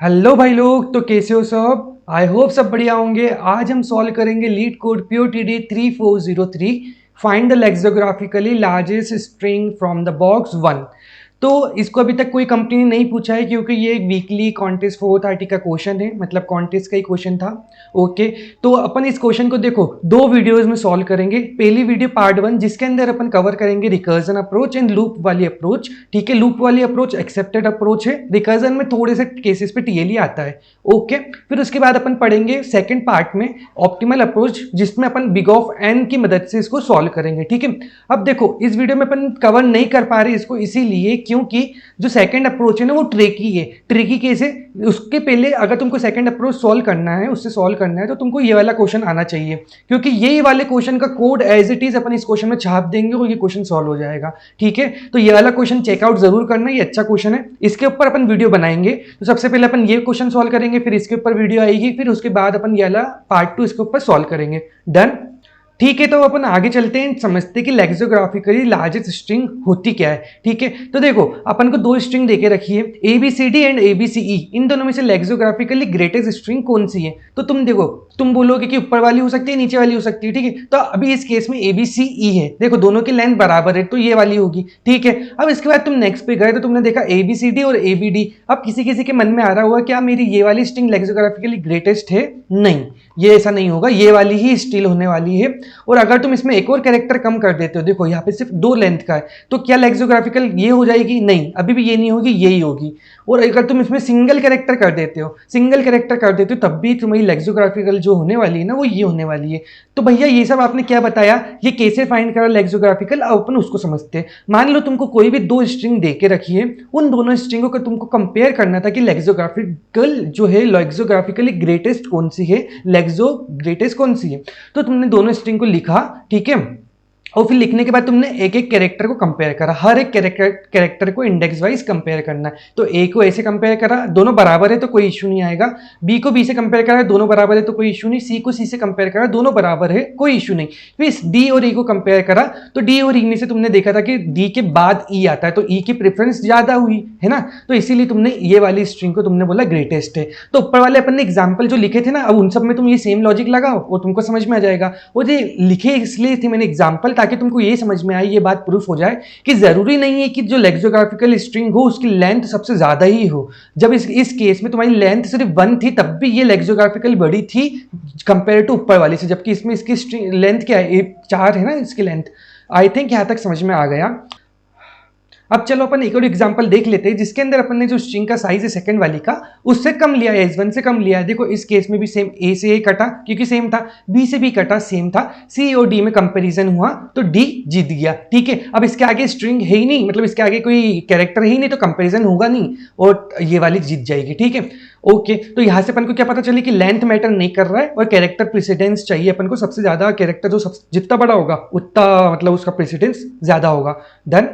Hello भाई लोग, तो कैसे हो सब। आई होप सब बढ़िया होंगे। आज हम सॉल्व करेंगे LeetCode POTD 3403। Find the lexicographically largest string from the box one. तो इसको अभी तक कोई कंपनी ने नहीं पूछा है, क्योंकि ये एक वीकली कॉन्टेस्ट 430 का क्वेश्चन है, मतलब कॉन्टेस्ट का ही क्वेश्चन था। ओके, तो अपन इस क्वेश्चन को देखो दो वीडियोस में सॉल्व करेंगे। पहली वीडियो पार्ट वन, जिसके अंदर अपन कवर करेंगे रिकर्जन अप्रोच एंड लूप वाली अप्रोच। ठीक है, लूप वाली अप्रोच एक्सेप्टेड अप्रोच है, रिकर्जन में थोड़े से केसेस पे TLE आता है। ओके, फिर उसके बाद अपन पढ़ेंगे सेकंड पार्ट में ऑप्टिमल अप्रोच, जिसमें अपन बिग ऑफ एन की मदद से इसको सॉल्व करेंगे। ठीक है, अब देखो इस वीडियो में अपन कवर नहीं कर पा रहे इसको इसीलिए क्योंकि जो सेकंड अप्रोच है ना वो ट्रिकी है। ट्रिकी कैसे, उसके पहले अगर तुमको सेकंड अप्रोच सॉल्व करना है, उससे सॉल्व करना है, तो तुमको ये वाला क्वेश्चन आना चाहिए, क्योंकि ये वाले क्वेश्चन का कोड एज इट इज अपन इस क्वेश्चन में छाप देंगे और ये क्वेश्चन सॉल्व हो जाएगा। ठीक है, तो ये वाला क्वेश्चन चेकआउट जरूर करना, ये अच्छा क्वेश्चन है, इसके ऊपर अपन वीडियो बनाएंगे। तो सबसे पहले अपन ये क्वेश्चन सॉल्व करेंगे, फिर इसके ऊपर वीडियो आएगी, फिर उसके बाद अपन ये वाला पार्ट 2 इसके ऊपर सॉल्व करेंगे। डन। ठीक है, तो अपन आगे चलते हैं, समझते हैं कि लेक्सियोग्राफिकली लार्जेस्ट स्ट्रिंग होती क्या है। ठीक है, तो देखो अपन को दो स्ट्रिंग देके रखी है, ABCD एंड ABCE। इन दोनों में से लेक्सियोग्राफिकली ग्रेटेस्ट स्ट्रिंग कौन सी है? तो तुम देखो, तुम बोलोगे कि ऊपर वाली हो सकती है, नीचे वाली हो सकती है। ठीक है, तो अभी इस केस में ABCE है, देखो दोनों की लेंथ बराबर है, तो ये वाली होगी। ठीक है, अब इसके बाद तुम नेक्स्ट पे गए तो तुमने देखा ABCD और ABD। अब किसी किसी के मन में आ रहा होगा क्या मेरी ये वाली स्ट्रिंग लेक्सियोग्राफिकली ग्रेटेस्ट है? नहीं, ये ऐसा नहीं होगा, ये वाली ही स्टिल होने वाली है। और अगर तुम इसमें एक और कैरेक्टर कम कर देते हो, देखो यहाँ पे सिर्फ 2 लेंथ का है, तो क्या लेक्सियोग्राफिकल ये हो जाएगी? नहीं, अभी भी ये नहीं होगी, यही होगी। और अगर तुम इसमें सिंगल कैरेक्टर कर देते हो, सिंगल कैरेक्टर कर देते हो, तब भी तुम्हारी लेक्सियोग्राफिकल जो होने वाली है ना वो ये होने वाली है। तो भैया ये सब आपने क्या बताया, ये कैसे फाइंड करा लेक्सियोग्राफिकल, अब अपन उसको समझते हैं। मान लो तुमको कोई भी 2 स्ट्रिंग दे के रखी है, उन दोनों स्ट्रिंगों को तुमको कंपेयर करना था कि लेक्सियोग्राफिकल जो है, लेक्सियोग्राफिकली ग्रेटेस्ट कौन सी है, लेक्सो ग्रेटेस्ट कौन सी है। तो तुमने दोनों स्ट्रिंग को लिखा। ठीक है, और फिर लिखने के बाद तुमने एक एक कैरेक्टर को कंपेयर करा, हर एक कैरेक्टर को इंडेक्स वाइज कंपेयर करना है। तो ए को ऐसे कंपेयर करा, दोनों बराबर है तो कोई इशू नहीं आएगा। बी को बी से कंपेयर करा, दोनों बराबर है तो कोई इशू नहीं। सी को सी से कंपेयर करा, दोनों बराबर है, कोई इशू नहीं। फिर डी और ई को कंपेयर करा, तो डी और ई में से तुमने देखा था कि डी के बाद ई आता है, तो ई की प्रेफरेंस ज्यादा हुई है ना, तो इसीलिए तुमने ये वाली स्ट्रिंग को तुमने बोला ग्रेटेस्ट है। तो ऊपर वाले अपन ने एग्जाम्पल जो लिखे थे ना, अब उन सब में तुम ये सेम लॉजिक लगाओ और तुमको समझ में आ जाएगा। वो जो लिखे इसलिए थे मैंने एग्जाम्पल, ताकि तुमको ये समझ में आए, ये बात प्रूफ हो जाए कि जरूरी नहीं है कि जो लेक्सियोग्राफिकल स्ट्रिंग हो उसकी लेंथ सबसे ज्यादा ही हो। जब इस केस में तुम्हारी लेंथ सिर्फ 1 थी, तब भी ये लेक्सियोग्राफिकल बड़ी थी कंपेयर टू ऊपर वाली से, जबकि इसमें इसकी लेंथ क्या है, 4 है ना इसकी लेंथ। आई थिंक यहां तक समझ में आ गया। अब चलो अपन एक और एग्जांपल देख लेते हैं, जिसके अंदर अपन ने जो स्ट्रिंग का साइज है सेकंड वाली का, उससे कम लिया है, S1 से कम लिया है। देखो इस केस में भी सेम, A से A कटा क्योंकि सेम था, B से B कटा सेम था, C और D में कंपैरिजन हुआ तो D जीत गया। ठीक है, अब इसके आगे स्ट्रिंग है ही नहीं, मतलब इसके आगे कोई कैरेक्टर है ही नहीं, तो कंपैरिजन होगा नहीं और ये वाली जीत जाएगी। ठीक है, ओके, तो यहां से अपन को क्या पता चले कि लेंथ मैटर नहीं कर रहा है और कैरेक्टर प्रेसिडेंस चाहिए अपन को, सबसे ज्यादा कैरेक्टर जो जितना बड़ा होगा उतना मतलब उसका प्रेसिडेंस ज्यादा होगा। डन।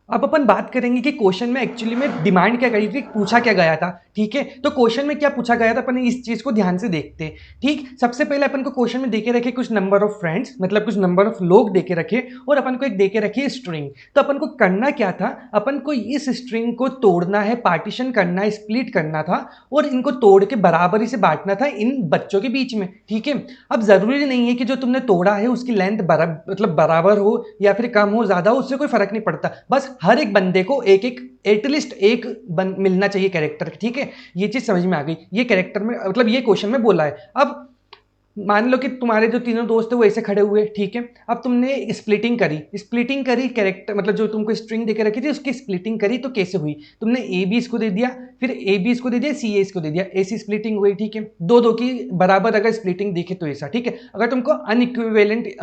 अब अपन बात करेंगे कि क्वेश्चन में एक्चुअली में डिमांड क्या गई थी, पूछा क्या गया था। ठीक है, तो क्वेश्चन में क्या पूछा गया था, अपन इस चीज को ध्यान से देखते हैं। ठीक, सबसे पहले अपन को क्वेश्चन में देके रखे कुछ नंबर ऑफ फ्रेंड्स, मतलब कुछ नंबर ऑफ लोग देके रखे, और अपन को एक देके रखी स्ट्रिंग। तो अपन को करना क्या था, अपन को इस स्ट्रिंग को तोड़ना है, पार्टीशन करना है, स्प्लिट करना था, और इनको तोड़ के बराबरी से बांटना था इन बच्चों के बीच में। ठीक है, अब जरूरी नहीं है कि जो तुमने तोड़ा है उसकी लेंथ मतलब बराबर हो या फिर कम हो, ज्यादा हो, उससे कोई फर्क नहीं पड़ता, बस हर एक बंदे को एक एक एटलीस्ट एक मिलना चाहिए कैरेक्टर। ठीक है, ये चीज समझ में आ गई, ये कैरेक्टर में मतलब ये क्वेश्चन में बोला है। अब मान लो कि तुम्हारे जो तीनों दोस्त है वो ऐसे खड़े हुए, ठीक है, अब तुमने स्प्लिटिंग करी कैरेक्टर, मतलब जो तुमको स्ट्रिंग देके रखी थी उसकी स्प्लिटिंग करी, तो कैसे हुई, तुमने ए बी इसको दे दिया, फिर ए बी इसको दे दिया, सी ए इसको दे दिया, ऐसी स्प्लिटिंग हुई। ठीक है, दो दो की बराबर अगर स्प्लिटिंग देखे तो ऐसा। ठीक है, अगर तुमको अनइक्विवेलेंट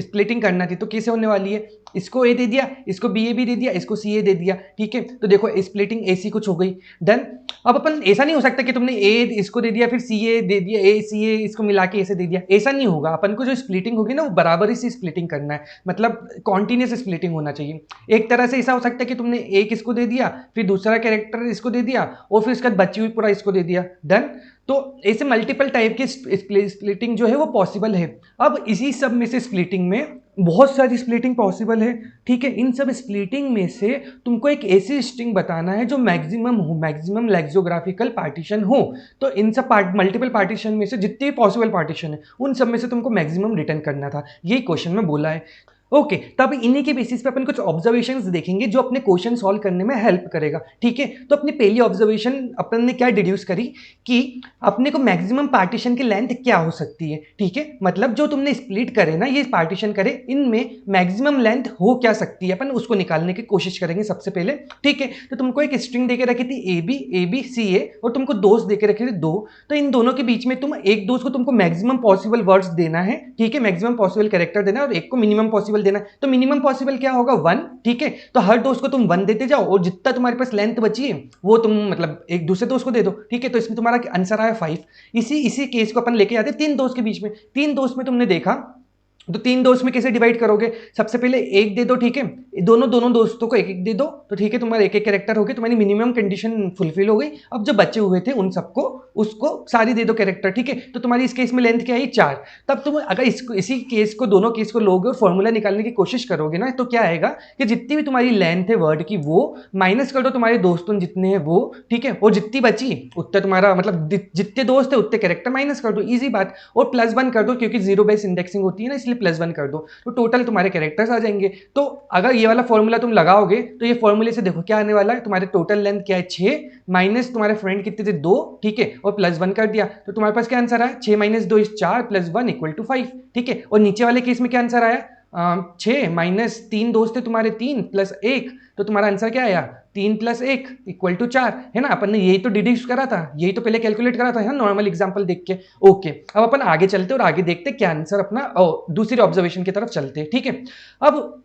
स्प्लिटिंग करना थी तो कैसे होने वाली है, इसको ए दे दिया, इसको बी ए भी दे दिया, इसको सी ए दे दिया। ठीक है, तो देखो स्प्लिटिंग ऐसी कुछ हो गई। डन। अब अपन ऐसा नहीं हो सकता कि तुमने ए इसको दे दिया फिर सी ए दे दिया, ए सी ए इसको मिला के ऐसे दे दिया, ऐसा नहीं होगा। अपन को जो स्प्लिटिंग होगी ना वो बराबरी से स्प्लिटिंग करना है, मतलब कॉन्टिन्यूस स्प्लिटिंग होना चाहिए। एक तरह से ऐसा हो सकता है कि तुमने एक इसको दे दिया, फिर दूसरा कैरेक्टर इसको दे दिया, और फिर उसके बाद बची हुई पूरा इसको दे दिया। डन। तो ऐसे मल्टीपल टाइप की स्प्लिटिंग जो है वो पॉसिबल है। अब इसी सब में से स्प्लिटिंग में बहुत सारी स्प्लिटिंग पॉसिबल है, ठीक है। इन सब स्प्लिटिंग में से तुमको एक ऐसी स्ट्रिंग बताना है जो मैक्सिमम हो, मैक्सिमम लेक्सोग्राफिकल पार्टीशन हो। तो इन सब मल्टीपल पार्टीशन में से जितने भी पॉसिबल पार्टीशन है उन सब में से तुमको मैक्सिमम रिटर्न करना था, यही क्वेश्चन में बोला है। ओके, तो अब इन्हीं के बेसिस पे अपन कुछ ऑब्जर्वेशंस देखेंगे जो अपने क्वेश्चन सॉल्व करने में हेल्प करेगा, ठीक है। तो अपनी पहली ऑब्जर्वेशन अपन ने क्या डिड्यूस करी कि अपने को मैक्सिमम पार्टीशन की लेंथ क्या हो सकती है, ठीक है। मतलब जो तुमने स्प्लिट करे ना, ये पार्टीशन करे, इनमें मैक्सिमम लेंथ हो क्या सकती है, अपन उसको निकालने की कोशिश करेंगे सबसे पहले, ठीक है। तो तुमको एक स्ट्रिंग देके रखी थी ए बी सी ए, और तुमको दोस्त देके रखे थे दो। तो इन दोनों के बीच में तुम एक दोस्त को तुमको मैक्सिमम पॉसिबल वर्ड्स देना है, ठीक है, मैक्सिमम पॉसिबल कैरेक्टर देना है, और एक को मिनिमम पॉसिबल देना है। तो मिनिमम पॉसिबल क्या होगा, 1, ठीक है। तो हर दोस्त को तुम 1 देते जाओ, और जितना तुम्हारे पास लेंथ बची है वो तुम मतलब एक दूसरे दोस्त को दे दो, ठीक है। तो इसमें तुम्हारा आंसर आया 5। इसी केस को अपन लेके आते 3 दोस्त के बीच में। 3 दोस्त में तुमने देखा, तो 3 दोस्त में कैसे डिवाइड करोगे, सबसे पहले एक दे दो, ठीक है। दोनों दोस्तों को एक एक दे दो, तो ठीक है, तुम्हारा एक एक कैरेक्टर हो गया, तुम्हारी मिनिमम कंडीशन फुलफिल हो गई। अब जो बचे हुए थे उन सबको उसको सारी दे दो कैरेक्टर, ठीक है। तो तुम्हारी इस केस में लेंथ क्या है, 4। तब तुम अगर इसी केस को, दोनों केस को लोगे और फॉर्मूला निकालने की कोशिश करोगे ना, तो क्या आएगा कि जितनी भी तुम्हारी लेंथ है वर्ड की वो माइनस कर दो तुम्हारे दोस्तों जितने हैं वो, ठीक है। और जितनी बची उतना तुम्हारा मतलब जितने दोस्त है उतने कैरेक्टर माइनस कर दो, इजी बात। और +1 कर दो, क्योंकि 0 बेस इंडेक्सिंग होती है ना, इसलिए +1 कर दो, तो टोटल तुम्हारे कैरेक्टर्स आ जाएंगे। तो अगर ये वाला फॉर्मूला तुम लगाओगे तो ये फॉर्मूले से देखो क्या आने वाला है, तुम्हारे टोटल लेंथ क्या है 6, माइनस तुम्हारे फ्रेंड कितने थे 2, ठीक है, और +1 कर दिया, तो तुम्हारे पास क्या आंसर आया, 6 - 2 = 4 +1 = 5, ठीक है। और नीचे वाले केस में क्या आंसर आया, 6 माइनस 3 दोस्त थे तुम्हारे 3 + 1, तो तुम्हारा आंसर क्या आया, 3 + 1 = 4, है ना। अपन ने यही तो डिड्यूस करा था, यही तो पहले कैलकुलेट करा था, है नॉर्मल एग्जांपल देख के। ओके, अब अपन आगे चलते और आगे देखते क्या आंसर अपना, दूसरी ऑब्जर्वेशन की तरफ चलते, ठीक है। अब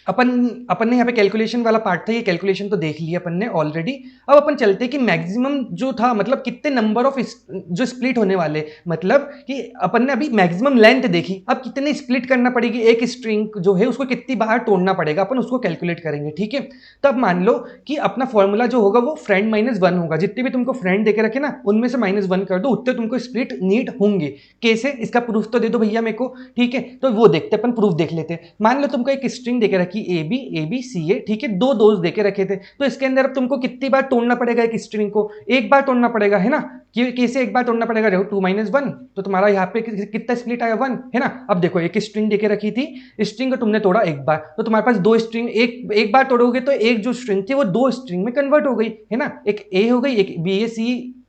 अपन अपन ने यहाँ पे कैलकुलेशन वाला पार्ट था, ये कैलकुलेशन तो देख लिया अपन ने ऑलरेडी। अब अपन चलते कि मैक्सिमम जो था, मतलब कितने नंबर ऑफ जो स्प्लिट होने वाले, मतलब कि अपन ने अभी मैक्सिमम लेंथ देखी, अब कितने स्प्लिट करना पड़ेगी एक स्ट्रिंग जो है, उसको कितनी बार तोड़ना पड़ेगा, अपन उसको कैलकुलेट करेंगे, ठीक है। तब मान लो कि अपना फॉर्मूला जो होगा वो फ्रेंड -1 होगा, जितने भी तुमको फ्रेंड देके रखे ना उनमें से -1 कर दो, उतने तुमको स्प्लिट नीड होंगे। कैसे, इसका प्रूफ तो दे दो भैया मेरे को, ठीक है। तो वो देखते अपन, प्रूफ देख लेते। मान लो तुमको एक स्ट्रिंग देके रखी ए बी सी ए, ठीक है, 2 दोस्त देके रखे थे, तो इसके अंदर अब तुमको कितनी बार तोड़ना पड़ेगा एक स्ट्रिंग को, एक बार तोड़ना पड़ेगा, है ना। कैसे एक बार तोड़ना पड़ेगा, देखो 2 - 1, तो तुम्हारा यहाँ पे कितना स्प्लिट आया, 1, है ना। अब देखो एक स्ट्रिंग देके रखी थी, स्ट्रिंग को तुमने तोड़ा एक बार, तो तुम्हारे पास 2 स्ट्रिंग, एक बार तोड़ोगे तो एक जो स्ट्रिंग थी वो 2 स्ट्रिंग में कन्वर्ट हो गई, है ना। एक ए हो गई, एक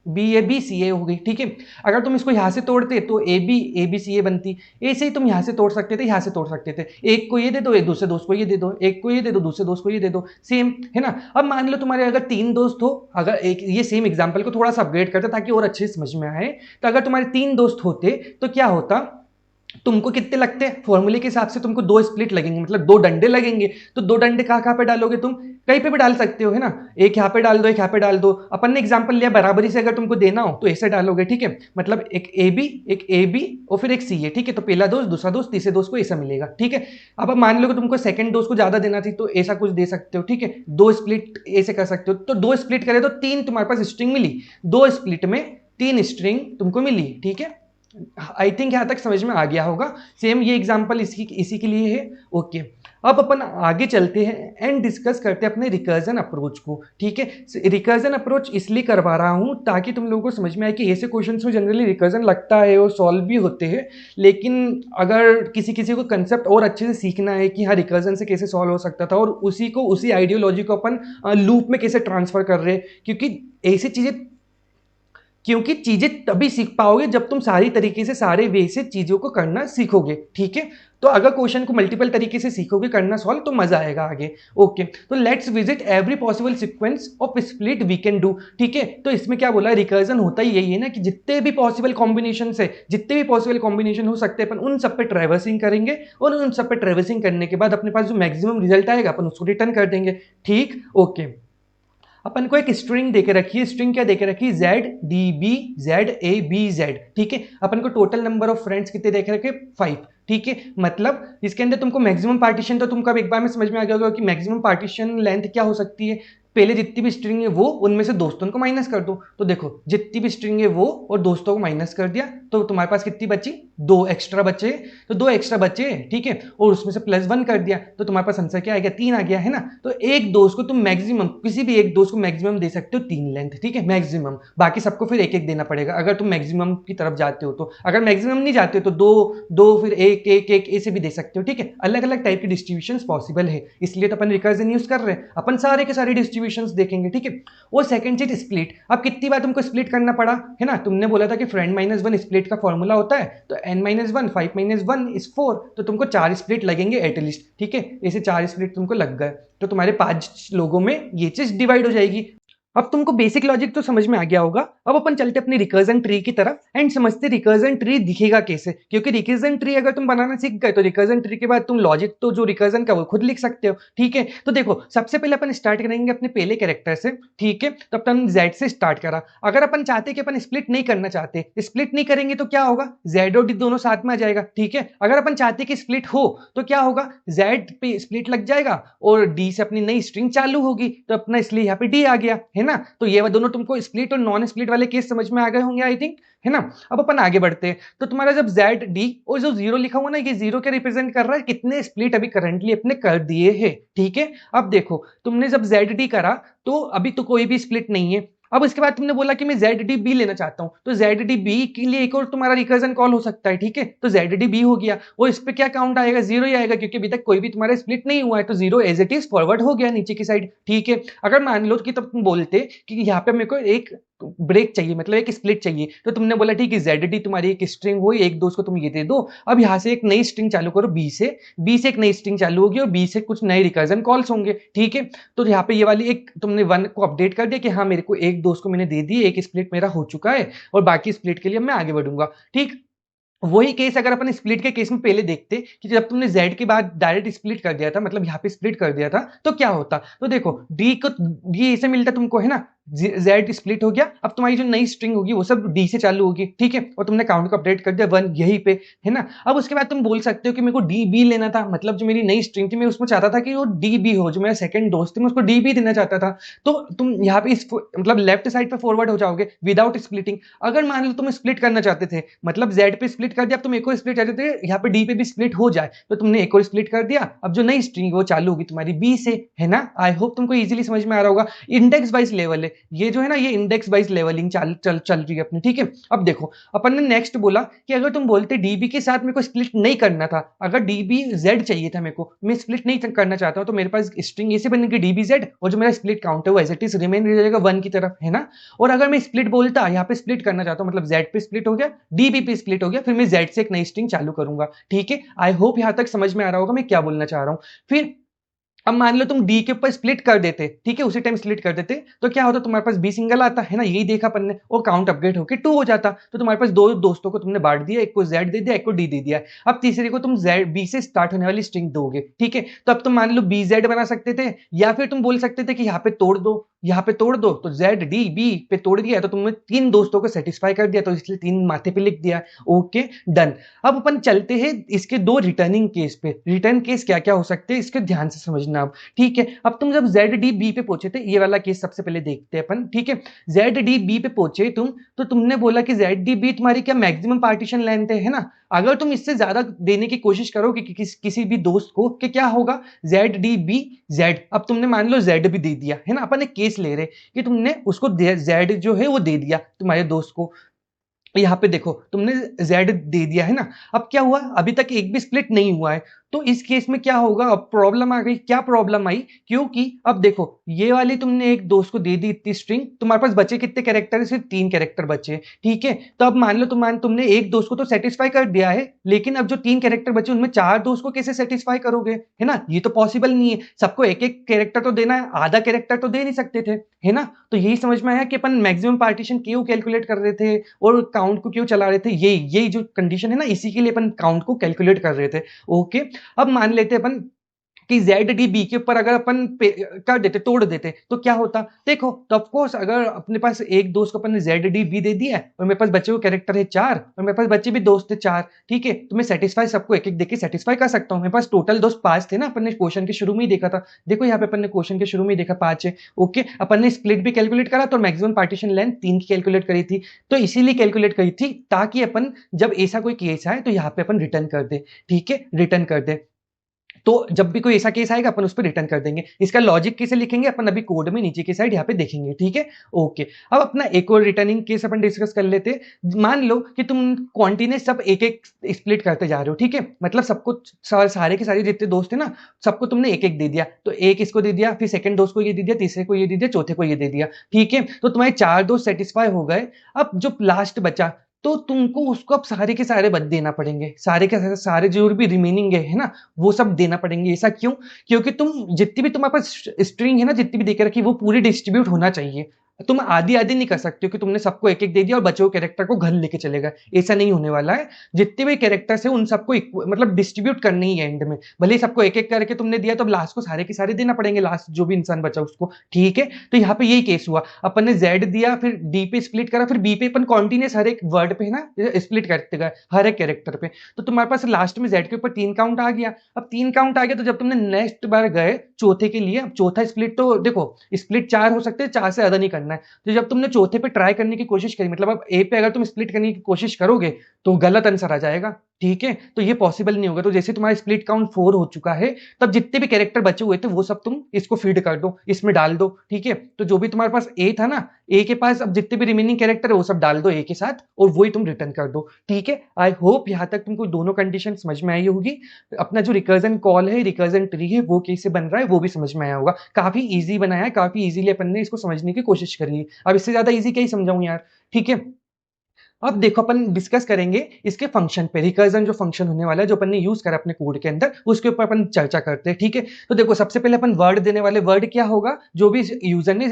बी ए बी सी ए हो गई, ठीक है। अगर तुम इसको यहां से तोड़ते तो ए बी सी ए बनती, ऐसे ही तुम यहां से तोड़ सकते थे, यहां से तोड़ सकते थे, एक को ये दे दो, एक दूसरे दोस्त को ये दे दो, एक को ये दे दो, दूसरे दोस्त को ये दे दो, सेम, है ना। अब मान लो तुम्हारे अगर 3 दोस्त हो, अगर एक ये सेम एग्जांपल को थोड़ा सा अपग्रेड करते ताकि और अच्छे से समझ में आए, तो अगर तुम्हारे 3 दोस्त होते तो क्या होता, तुमको कितने लगते हैं फॉर्मूले के हिसाब से, तुमको 2 स्प्लिट लगेंगे, मतलब 2 डंडे लगेंगे। तो 2 डंडे कहां पे डालोगे तुम, कहीं पे भी डाल सकते हो, है ना। एक यहाँ पे डाल दो, एक यहाँ पे डाल दो। अपन ने एग्जांपल लिया बराबरी से, अगर तुमको देना हो तो ऐसे डालोगे, ठीक है। मतलब एक ए बी और फिर एक सी है, ठीक है। तो पहला दोस्त, दूसरा दोस्त, तीसरे दोस्त को ऐसा मिलेगा, ठीक है। अब मान लो कि तुमको सेकंड दोस्त को ज्यादा देना थी, तो ऐसा कुछ दे सकते हो, ठीक है। 2 स्प्लिट ऐसे कर सकते हो, तो 2 स्प्लिट करे तो 3 तुम्हारे पास स्ट्रिंग मिली, 2 स्प्लिट में 3 स्ट्रिंग तुमको मिली, ठीक है। आई थिंक यहां तक समझ में आ गया होगा। सेम ये एग्जांपल इसी के लिए है। ओके, अब अपन आगे चलते हैं एंड डिस्कस करते हैं अपने रिकर्जन अप्रोच को, ठीक है। रिकर्जन अप्रोच इसलिए करवा रहा हूं ताकि तुम लोगों को समझ में आए कि ऐसे क्वेश्चंस में जनरली रिकर्जन लगता है और सॉल्व भी होते हैं, लेकिन अगर किसी को कंसेप्ट और अच्छे से सीखना है कि हाँ रिकर्जन से कैसे सॉल्व हो सकता था, और उसी आइडियोलॉजी को अपन लूप में कैसे ट्रांसफर कर रहे हैं, क्योंकि चीजें तभी सीख पाओगे जब तुम सारी तरीके से, सारे वे से चीजों को करना सीखोगे, ठीक है। तो अगर क्वेश्चन को मल्टीपल तरीके से सीखोगे करना सॉल्व, तो मजा आएगा आगे। ओके, तो let's visit every possible sequence of split we can do, ठीक है। तो इसमें क्या बोला, रिकर्जन होता ही यही है ना कि जितने भी पॉसिबल कॉम्बिनेशन है, जितने भी पॉसिबल कॉम्बिनेशन हो सकते हैं, अपन उन सब पे ट्रेवर्सिंग करेंगे, और उन सब पे ट्रेवर्सिंग करने के बाद अपने पास जो मैक्सिमम रिजल्ट आएगा अपन उसको रिटर्न कर देंगे, ठीक। ओके, अपन को एक स्ट्रिंग देके रखी है, स्ट्रिंग क्या देके रखी है, ZDB ZABZ, ठीक है। अपन को टोटल नंबर ऑफ फ्रेंड्स कितने देखे रखे, 5, ठीक है। मतलब इसके अंदर तुमको मैक्सिमम पार्टीशन, तो तुमको अब एक बार में समझ में आ गया होगा कि मैक्सिमम पार्टीशन लेंथ क्या हो सकती है, पहले जितनी भी स्ट्रिंग है वो उनमें से दोस्तों को माइनस कर दो। तो देखो जितनी भी स्ट्रिंग है वो और दोस्तों को माइनस कर दिया तो तुम्हारे पास कितनी बची, 2 एक्स्ट्रा बचे। तो 2 एक्स्ट्रा बचे, ठीक है, और उसमें से +1 कर दिया तो तुम्हारे पास आंसर क्या आ गया, 3 आ गया, है ना। तो एक दोस्त को तुम मैक्सिमम, किसी भी एक दोस्त को मैक्सिमम दे सकते हो 3 लेंथ, ठीक है, मैक्सिमम। बाकी सबको फिर एक एक देना पड़ेगा अगर तुम मैक्सिमम की तरफ जाते हो। तो अगर मैक्सिमम नहीं जाते हो तो 2 2 फिर 1 1 1 ऐसे भी दे सकते हो, ठीक है। अलग अलग टाइप की डिस्ट्रीब्यूशन पॉसिबल है, इसलिए तो अपन रिकर्जन यूज कर रहे हैं। अपन सारे के सारे डिस्ट्रीब्यूशन देखेंगे, ठीक है। और सेकंड चीज स्प्लिट। अब कितनी बार तुमको स्प्लिट करना पड़ा, है ना। तुमने बोला था कि फ्रेंड -1 स्प्लिट का फॉर्मूला होता है, तो n-1 5 -1 इज 4, तो तुमको 4 स्प्लिट लगेंगे एटलीस्ट, ठीक है। ऐसे 4 स्प्लिट तुमको लग गए तो तुम्हारे 5 लोगों में ये चीज डिवाइड हो जाएगी। अब तुमको बेसिक लॉजिक तो समझ में आ गया होगा। अब अपन चलते अपनी रिकर्जन ट्री की तरफ एंड समझते रिकर्जन ट्री दिखेगा कैसे, क्योंकि रिकर्जन ट्री अगर तुम बनाना सीख गए तो रिकर्जन ट्री के बाद तुम लॉजिक तो जो रिकर्जन का वो खुद लिख सकते हो, ठीक है। तो देखो सबसे पहले अपन स्टार्ट करेंगे अपने पहले कैरेक्टर से, ठीक है। तो अपन जेड से स्टार्ट करा। अगर अपन चाहते कि अपन स्प्लिट नहीं करना चाहते, स्प्लिट नहीं करेंगे तो क्या होगा, जेड और डी दोनों साथ में आ जाएगा, ठीक है। अगर अपन चाहते कि स्प्लिट हो तो क्या होगा, जेड पे स्प्लिट लग जाएगा और डी से अपनी नई स्ट्रिंग चालू होगी, तो अपना इसलिए यहाँ पे डी आ गया, है ना। तो ये दोनों तुमको स्प्लिट और नॉन स्प्लिट वाले केस समझ में आ गए होंगे आई थिंक, है ना। अब अपन आगे बढ़ते हैं। तो तुम्हारा जब जेड डी और जो 0 लिखा हुआ ना, ये 0 क्या रिप्रेजेंट कर रहा है, कितने स्प्लिट अभी करंटली अपने कर दिए हैं, ठीक है। अब देखो तुमने जब जेड डी करा तो अभी तो कोई भी स्प्लिट नहीं है। अब उसके बाद तुमने बोला कि मैं जेड डी बी लेना चाहता हूं, तो जेड डी बी के लिए एक और तुम्हारा रिकर्जन कॉल हो सकता है, ठीक है। तो जेड डी बी हो गया, और इस पे क्या काउंट आएगा, 0 ही आएगा, क्योंकि अभी तक कोई भी तुम्हारा स्प्लिट नहीं हुआ है। तो 0 एज इट इज फॉरवर्ड हो गया नीचे की साइड, ठीक है। अगर मान लो कि तब तुम बोलते कि यहाँ पे मेरे को एक ब्रेक चाहिए, मतलब एक स्प्लिट चाहिए, तो तुमने बोला ठीक है जेड डी तुम्हारी एक स्ट्रिंग हुई, एक दोस्त को तुम ये दे दो। अब यहाँ से एक नई स्ट्रिंग चालू करो बी से, बी से एक नई स्ट्रिंग चालू होगी और बी से कुछ नए रिकर्जन कॉल्स होंगे, ठीक है। तो यहाँ पे ये वाली एक तुमने 1 को अपडेट कर दिया कि हाँ मेरे को एक दोस्त को मैंने दे दी, एक स्प्लिट मेरा हो चुका है और बाकी स्प्लिट के लिए मैं आगे बढ़ूंगा, ठीक। वही केस अगर अपन स्प्लिट के केस में पहले देखते कि जब तुमने z के बाद डायरेक्ट स्प्लिट कर दिया था, मतलब यहाँ पे स्प्लिट कर दिया था, तो क्या होता। तो देखो d को d ऐसे मिलता तुमको, है ना, z स्प्लिट हो गया। अब तुम्हारी जो नई स्ट्रिंग होगी वो सब d से चालू होगी, ठीक है, और तुमने काउंट को अपडेट कर दिया 1 यही पे, है ना। अब उसके बाद तुम बोल सकते हो कि मेरे को db लेना था, मतलब जो मेरी नई स्ट्रिंग थी मैं उसमें चाहता था कि वो db हो, जो मेरा सेकंड दोस्त थी मैं उसको db देना चाहता था। तो तुम यहाँ पे मतलब लेफ्ट साइड पे फॉरवर्ड हो जाओगे विदाउट स्प्लिटिंग। अगर मान लो तुम स्प्लिट करना चाहते थे, मतलब z पे स्प्लिट कर दिया, अब तुम एक और स्प्लिट चाहते थे यहाँ पे d पे भी स्प्लिट हो जाए, तो तुमने एक और स्प्लिट कर दिया। अब जो नई स्ट्रिंग वो चालू होगी तुम्हारी b से, है ना। आई होप तुमको इजीली समझ में आ रहा होगा। इंडेक्स वाइज लेवल है ये जो है ना, ये इंडेक्स वाइज लेवलिंग चल रही है अपनी, ठीक है। अब देखो अपन ने नेक्स्ट बोला कि अगर तुम बोलते db के साथ मेरे को स्प्लिट नहीं करना था, अगर db z चाहिए था मेरे को, मैं स्प्लिट नहीं करना चाहता हूं, तो मेरे पास स्ट्रिंग ऐसे बनेगी db z और जो मेरा स्प्लिट काउंट है वो एज इट इज रिमेन रह जाएगा 1 की तरफ, है ना। और अगर मैं स्प्लिट बोलता यहाँ पे स्प्लिट करना चाहता हूँ, मतलब z पे स्प्लिट हो गया, db पे स्प्लिट हो गया, फिर मैं z से एक नई स्ट्रिंग चालू करूंगा, ठीक है। आई होप यहां तक समझ में आ रहा होगा मैं क्या बोलना चाह रहा हूं। फिर अब मान लो तुम डी के ऊपर स्प्लिट कर देते, ठीक है, उसी टाइम स्प्लिट कर देते, तो क्या होता, तुम्हारे पास बी सिंगल आता, है ना, यही देखा अपन ने, और काउंट अपडेट होकर 2 हो जाता। तो तुम्हारे पास 2 दोस्तों को तुमने बांट दिया, एक को जेड दे दिया, एक को डी दे दिया। अब तीसरे को तुम जेड बी से स्टार्ट होने वाली स्ट्रिंग दोगे, ठीक है। तो अब तुम मान लो बी जेड बना सकते थे, या फिर तुम बोल सकते थे कि यहाँ पे तोड़ दो, यहाँ पे तोड़ दो, तो जेड डी बी पे तोड़ दिया तो तुमने 3 दोस्तों को सेटिस्फाई कर दिया, तो इसलिए 3 माथे पे लिख दिया, ओके डन। अब अपन चलते हैं इसके 2 रिटर्निंग केस पे। रिटर्न केस क्या क्या हो सकते हैं इसके ध्यान से समझना अब, ठीक है। अब तुम जब जेड डी बी पे पहुंचे थे, ये वाला केस सबसे पहले देखते हैं अपन, ठीक है। जेड डी बी पे पहुंचे तुम, तो तुमने बोला कि जेड डी बी तुम्हारी क्या मैक्सिमम पार्टीशन लेंथ है ना। अगर तुम इससे ज्यादा देने की कोशिश करो कि किसी भी दोस्त को, कि क्या होगा, जेड डी बी जेड, अब तुमने मान लो जेड भी दे दिया, है ना। अपन एक केस ले रहे कि तुमने उसको जेड जो है वो दे दिया तुम्हारे दोस्त को। यहाँ पे देखो तुमने z दे दिया, है ना। अब क्या हुआ, अभी तक एक भी स्प्लिट नहीं हुआ है, तो इस केस में क्या होगा, अब प्रॉब्लम आ गई। क्या प्रॉब्लम आई, क्योंकि अब देखो ये वाली तुमने एक दोस्त को दे दी इतनी स्ट्रिंग, तुम्हारे पास बचे कितने कैरेक्टर, सिर्फ 3 कैरेक्टर बचे, ठीक है। तो अब मान लो तुमने एक दोस्त को तो सेटिस्फाई कर दिया है, लेकिन अब जो 3 कैरेक्टर बचे उनमें 4 दोस्त को कैसे सेटिस्फाई करोगे, है ना। ये तो पॉसिबल नहीं है, सबको एक एक कैरेक्टर तो देना है, आधा कैरेक्टर तो दे नहीं सकते थे, है ना। तो यही समझ में आया कि अपन मैक्सिमम पार्टीशन क्यों कैलकुलेट कर रहे थे और काउंट को क्यों चला रहे थे, यही जो कंडीशन है ना, इसी के लिए अपन काउंट को कैलकुलेट कर रहे थे, ओके। अब मान लेते अपन कि जेड डी बी के ऊपर अगर अपन कर देते, तोड़ देते, तो क्या होता देखो। तो ऑफकोर्स अगर अपने पास एक दोस्त को अपन ने जेड डी बी दे दिया है और मेरे पास बचे हुए कैरेक्टर है 4 और मेरे पास बचे भी दोस्त थे 4, ठीक है, तो मैं सेटिस्फाई सबको एक एक देके सेटिस्फाई कर सकता हूँ। मेरे पास टोटल दोस्त 5 थे ना, अपन ने क्वेश्चन के शुरू में ही देखा था। देखो यहाँ पे अपन ने क्वेश्चन के शुरू में ही देखा 5 है। ओके, अपन ने स्प्लिट भी कैलकुलेट करा तो मैक्सिमम पार्टीशन लेंथ 3 की कैलकुलेट करी थी, तो इसीलिए कैलकुलेट करी थी ताकि अपन जब ऐसा कोई केस आए तो यहाँ पे अपन रिटर्न कर दे, ठीक है, रिटर्न कर दे। तो जब भी कोई ऐसा केस आएगा अपन उस पर रिटर्न कर देंगे। इसका लॉजिक कैसे लिखेंगे अपन अभी कोड में नीचे की साइड यहाँ पे देखेंगे, ठीक है। ओके, अब अपना एक और रिटर्निंग केस अपन डिस्कस कर लेते। मान लो कि तुम क्वांटिटी सब एक एक स्प्लिट करते जा रहे हो, ठीक है, मतलब सबको सारे के सारे जितने दोस्त है ना सबको तुमने एक एक दे दिया, तो एक इसको दे दिया, फिर सेकंड दोस्त को ये दे दिया, तीसरे को ये दे दिया, चौथे को ये दे दिया, ठीक है, तो तुम्हारे 4 दोस्त सेटिस्फाई हो गए। अब जो लास्ट बचा तो तुमको उसको अब सारे के सारे बद देना पड़ेंगे, सारे के सारे जो भी रिमेनिंग है ना वो सब देना पड़ेंगे। ऐसा क्यों? क्योंकि तुम जितनी भी तुम्हारे पास स्ट्रिंग है ना, जितनी भी देके रखी वो पूरी डिस्ट्रीब्यूट होना चाहिए। तुम आधी आधी नहीं कर सकते हो कि तुमने सबको एक एक दे दिया और बचे हुए कैरेक्टर को घर लेके चले गए, ऐसा नहीं होने वाला है। जितने भी कैरेक्टर्स है उन सबको मतलब डिस्ट्रीब्यूट करनी ही है एंड में। भले ही सबको एक एक करके तुमने दिया तो लास्ट को सारे के सारे देना पड़ेंगे, लास्ट जो भी इंसान बचा उसको, ठीक है। तो यहाँ पे यही केस हुआ, अपन ने जेड दिया, फिर डी पे स्प्लिट करा, फिर बी पे अपन कॉन्टिन्यूस हर एक वर्ड पे है ना स्प्लिट करते गए हर एक कैरेक्टर पे। तो तुम्हारे पास लास्ट में जेड के ऊपर 3 काउंट आ गया। अब 3 काउंट आ गया तो जब तुमने नेक्स्ट बार गए चौथे के लिए, अब चौथा स्प्लिट तो देखो स्प्लिट 4 हो सकते हैं, 4 से ज्यादा नहीं करना है। तो जब तुमने चौथे पे ट्राई करने की कोशिश करी, मतलब अब ए पे अगर तुम स्प्लिट करने की कोशिश करोगे तो गलत आंसर आ जाएगा, ठीक है, तो ये पॉसिबल नहीं होगा। तो जैसे तुम्हारा स्प्लिट काउंट 4 हो चुका है तब जितने भी कैरेक्टर बचे हुए थे वो सब तुम इसको फीड कर दो, इसमें डाल दो, ठीक है। तो जो भी तुम्हारे पास ए था ना, ए के पास अब जितने भी रिमेनिंग कैरेक्टर है वो सब डाल दो ए के साथ और वही तुम रिटर्न कर दो, ठीक है। आई होप यहां तक तुमको दोनों कंडीशन समझ में आई होगी। अपना जो रिकर्जन कॉल है, रिकर्जन ट्री है, वो कैसे बन रहा है वो भी समझ में आया होगा। काफी ईजी बनाया है, काफी ईजिली अपन ने इसको समझने की कोशिश करी है। अब इससे ज्यादा ईजी क्या ही समझाऊं यार, ठीक है। अब देखो अपन डिस्कस करेंगे इसके फंक्शन पे, रिकर्जन जो फंक्शन होने वाला है जो अपन ने यूज करा अपने कोड के अंदर उसके ऊपर अपन चर्चा करते हैं, ठीक है। तो देखो सबसे पहले अपन वर्ड देने वाले, वर्ड क्या होगा, जो भी यूजर ने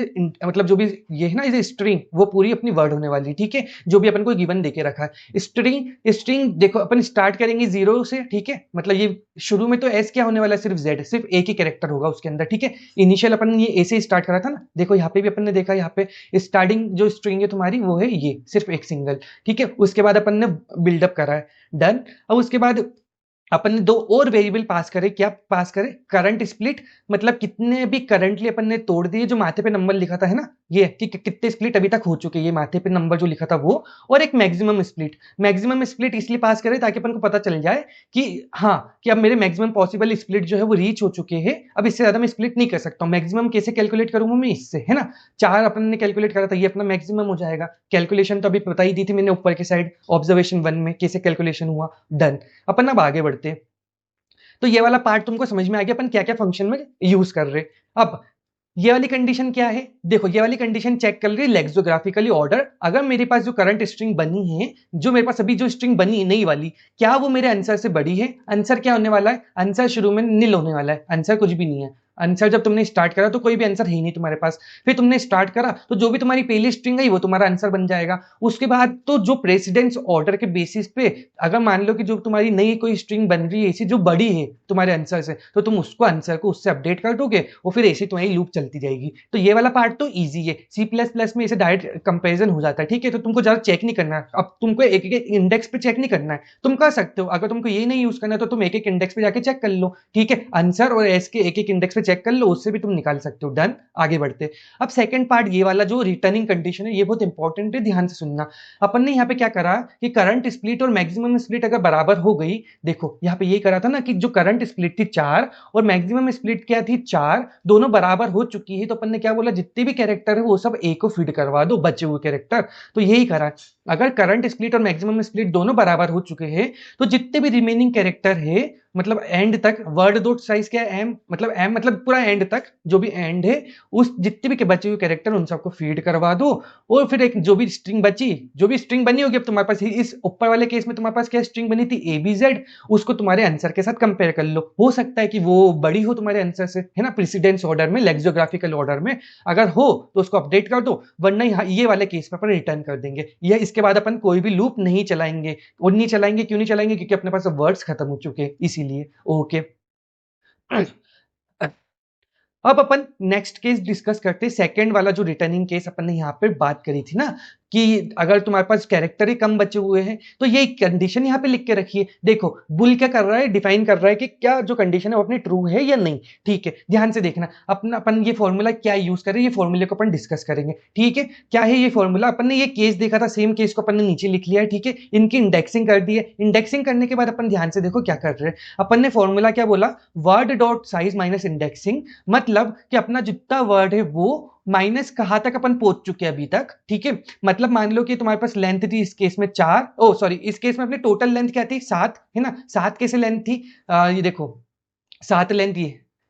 मतलब जो भी ये है ना इसे स्ट्रिंग, वो पूरी अपनी वर्ड होने वाली, ठीक है, जो भी अपन को गिवन देके रखा है। स्ट्रिंग स्ट्रिंग देखो अपन स्टार्ट करेंगे 0 से, ठीक है, मतलब ये शुरू में तो एस क्या होने वाला है, सिर्फ जेड, सिर्फ एक ही कैरेक्टर होगा उसके अंदर, ठीक है। इनिशियल अपन ये ए से स्टार्ट करा था ना, देखो यहाँ पे भी अपन ने देखा, यहाँ पे स्टार्टिंग जो स्ट्रिंग है तुम्हारी वो है ये सिर्फ एक सिंगल, ठीक है। उसके बाद अपन ने बिल्डअप करा है, डन। अब उसके बाद अपन ने 2 और वेरिएबल पास करे, क्या पास करे, करंट स्प्लिट, मतलब कितने भी करंटली अपन ने तोड़ दिए, जो माथे पे नंबर लिखा था है ना ये कि कितने स्प्लिट अभी तक हो चुके, ये माथे पे नंबर जो लिखा था वो, और एक मैक्सिमम स्प्लिट। मैक्सिमम स्प्लिट इसलिए पास करे ताकि अपन को पता चल जाए कि हाँ कि अब मेरे मैक्सिमम पॉसिबल स्प्लिट जो है वो रीच हो चुके हैं, अब इससे ज्यादा मैं स्प्लिट नहीं कर सकता हूँ। मैक्सिमम कैसे कैलकुलेट करूंगा मैं, इससे है ना 4 अपन ने कैलकुलेट करा था, ये अपना मैक्सिमम हो जाएगा। कैलकुलेशन तो अभी बता ही दी थी मैंने ऊपर की साइड ऑब्जर्वेशन 1 में कैसे कैलकुलेशन हुआ, डन। अपन अब आगे बढ़ते हैं। तो ये वाला पार्ट तुमको समझ में आ गया अपन क्या क्या फंक्शन में यूज कर रहे। अब ये वाली कंडीशन क्या है, देखो ये वाली कंडीशन चेक कर रही लेक्सोग्राफिकली ऑर्डर। अगर मेरे पास जो करंट स्ट्रिंग बनी है, जो मेरे पास अभी जो स्ट्रिंग बनी नई वाली, क्या वो मेरे आंसर से बड़ी है? आंसर क्या होने वाला है? आंसर शुरू में नील होने वाला है, आंसर कुछ भी नहीं है। आंसर जब तुमने स्टार्ट करा तो कोई भी आंसर है ही नहीं तुम्हारे पास, फिर तुमने स्टार्ट करा तो जो भी तुम्हारी पहली स्ट्रिंग है वो तुम्हारा आंसर बन जाएगा। उसके बाद तो जो प्रेसिडेंस ऑर्डर के बेसिस पे अगर मान लो कि जो तुम्हारी नई कोई स्ट्रिंग बन रही है ऐसी जो बड़ी है तुम्हारे आंसर से, तो तुम उसको आंसर को उससे अपडेट कर दोगे और फिर ऐसे तुम्हारी लूप चलती जाएगी। तो ये वाला पार्ट तो ईजी है, सी प्लस प्लस में इसे डायरेक्ट कंपेरिजन हो जाता है, ठीक है। तो तुमको ज्यादा चेक नहीं करना है, अब तुमको एक एक इंडेक्स पे चेक नहीं करना है, तुम कर सकते हो। अगर तुमको ये नहीं यूज करना है तो तुम एक एक इंडेक्स पे जाके चेक कर लो, ठीक है। आंसर और एस के एक एक इंडेक्स पे चेक कर लो, उससे भी तुम निकाल सकते हो, डन। आगे बढ़ते। अब सेकंड पार्ट ये वाला जो रिटर्निंग कंडीशन है ये बहुत इंपॉर्टेंट है, ध्यान से सुनना। अपन ने यहाँ पे क्या करा कि करंट स्प्लिट और मैक्सिमम स्प्लिट अगर बराबर हो गई, देखो यहाँ पे ये करा था ना कि जो करंट स्प्लिट थी 4 और मैक्सिमम स्प्लिट क्या थी 4, दोनों बराबर हो चुकी है, तो अपन ने क्या बोला जितने भी कैरेक्टर है वो सब ए को फीड करवा दो, बचे हुए कैरेक्टर। तो यही करा, अगर करंट स्प्लिट और मैक्सिमम स्प्लिट दोनों बराबर हो चुके हैं तो जितने भी रिमेनिंग कैरेक्टर है मतलब एंड तक, वर्ड डॉट साइज क्या है एम, मतलब एम मतलब पूरा एंड तक जो भी एंड है उस जितने भी बचे हुए कैरेक्टर उन सबको फीड करवा दो। और फिर एक जो भी स्ट्रिंग बची, जो भी स्ट्रिंग बनी होगी, अब तुम्हारे पास इस ऊपर वाले केस में तुम्हारे पास क्या स्ट्रिंग बनी थी ए बी जेड, उसको तुम्हारे आंसर के साथ कंपेयर कर लो। हो सकता है कि वो बड़ी हो तुम्हारे आंसर से, है ना, प्रेसिडेंस ऑर्डर में, लेक्सोग्राफिकल ऑर्डर में। अगर हो तो उसको अपडेट कर दो, वरना ये वाले केस में अपन रिटर्न कर देंगे। यह इसके बाद अपन कोई भी लूप नहीं चलाएंगे। और नहीं चलाएंगे, क्यों नहीं चलाएंगे? क्योंकि अपने पास वर्ड्स खत्म हो चुके हैं, इसीलिए। ओके अब अपन नेक्स्ट केस डिस्कस करते हैं, सेकंड वाला जो रिटर्निंग केस अपन ने यहाँ पे बात करी थी ना, कि अगर तुम्हारे पास कैरेक्टर ही कम बचे हुए हैं तो ये कंडीशन यहाँ पे लिख के रखिए। देखो बुल क्या कर रहा है, डिफाइन कर रहा है कि क्या जो कंडीशन है वो अपनी ट्रू है या नहीं। ठीक है, ध्यान से देखना, अपना अपन ये फॉर्मूला क्या यूज करें, ये फॉर्मूले को अपन डिस्कस करेंगे। ठीक है, क्या है ये फॉर्मूला, अपन ने ये केस देखा था, सेम केस को अपन ने नीचे लिख लिया है। ठीक है, इनकी इंडेक्सिंग कर दी है। इंडेक्सिंग करने के बाद अपन ध्यान से देखो क्या कर रहे हैं, अपन ने फॉर्मूला क्या बोला, word dot size minus indexing, मतलब कि अपना जितना वर्ड है वो माइनस कहां तक अपन पहुंच चुके हैं अभी तक। ठीक है, मतलब मान लो कि तुम्हारे पास लेंथ थी इस केस में 4, ओ सॉरी इस केस में अपनी टोटल लेंथ क्या थी, 7 है ना। 7 कैसे लेंथ थी, ये देखो 7 लेंथ,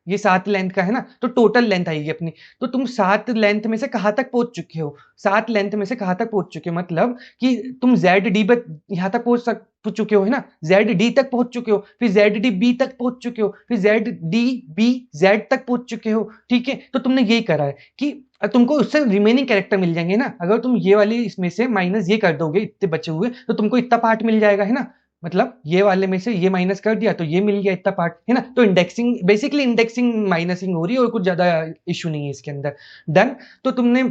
ये 7 लेंथ का है ना, तो टोटल लेंथ आएगी अपनी। तो तुम 7 लेंथ में से कहां तक पहुंच चुके हो, 7 लेंथ में से कहां तक पहुंच चुके हो, मतलब कि तुम जेड डी यहां तक पहुंच चुके हो है ना, जेड डी तक पहुंच चुके हो, फिर जेड डी बी तक पहुंच चुके हो, फिर जेड डी बी जेड तक पहुंच चुके हो। ठीक है, तो तुमने यही करा है कि तुमको उससे रिमेनिंग कैरेक्टर मिल जाएंगे ना। अगर तुम ये वाली इसमें से माइनस ये कर दोगे इतने बचे हुए, तो तुमको इतना पार्ट मिल जाएगा है ना। मतलब ये वाले में से ये माइनस कर दिया तो ये मिल गया इतना पार्ट है ना। तो इंडेक्सिंग बेसिकली इंडेक्सिंग माइनसिंग हो रही है और कुछ ज्यादा इशू नहीं है इसके अंदर। डन। तो तुमने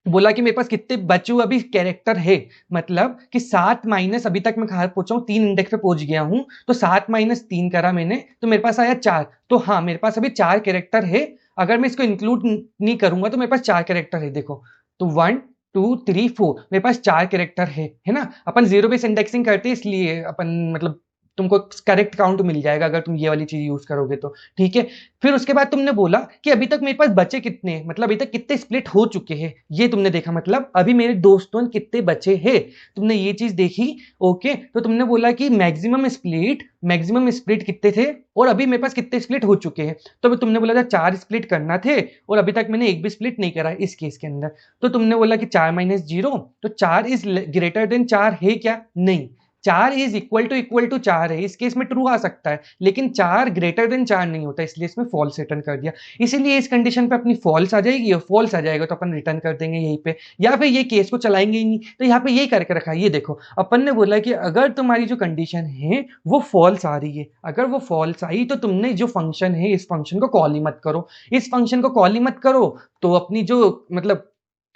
बोला कि मेरे पास कितने बचे हुए अभी कैरेक्टर है, मतलब कि 7 माइनस अभी तक मैं कहा पहुंचा हूं, 3 इंडेक्स पे पहुंच गया हूं, तो 7 माइनस 3 करा मैंने तो मेरे पास आया 4। तो हाँ मेरे पास अभी 4 कैरेक्टर है। अगर मैं इसको इंक्लूड नहीं करूंगा तो मेरे पास 4 कैरेक्टर है। देखो तो 1 2 3 4 मेरे पास 4 कैरेक्टर है ना। अपन जीरो बेस इंडेक्सिंग करते हैं इसलिए अपन मतलब तुमको करेक्ट काउंट मिल जाएगा अगर तुम ये वाली चीज यूज करोगे तो। ठीक है, फिर उसके बाद तुमने बोला कि अभी तक मेरे पास बचे कितने हैं, मतलब अभी तक कितने स्प्लिट हो चुके हैं ये तुमने देखा, मतलब अभी मेरे दोस्तों कितने बचे हैं, तुमने ये चीज देखी। ओके, तो तुमने बोला कि मैक्सिमम स्प्लिट कितने थे और अभी मेरे पास कितने स्प्लिट हो चुके हैं। तो अभी तुमने बोला था 4 स्प्लिट करना थे और अभी तक मैंने एक भी स्प्लिट नहीं करा इस केस के अंदर। तो तुमने बोला कि 4 माइनस 0, तो 4 इज ग्रेटर देन 4 है क्या, नहीं। 4 इज इक्वल टू 4 है, इस केस में ट्रू आ सकता है, लेकिन 4 ग्रेटर देन 4 नहीं होता, इसलिए इसमें फॉल्स रिटर्न कर दिया। इसीलिए इस कंडीशन पे अपनी फॉल्स आ जाएगी और फॉल्स आ जाएगा तो अपन रिटर्न कर देंगे यहीं पे, या फिर ये केस को चलाएंगे ही नहीं। तो यहाँ पे यही करके रखा है। ये देखो अपन ने बोला कि अगर तुम्हारी जो कंडीशन है वो फॉल्स आ रही है, अगर वो फॉल्स आई तो तुमने जो फंक्शन है इस फंक्शन को कॉल ही मत करो, इस फंक्शन को कॉल ही मत करो, तो अपनी जो मतलब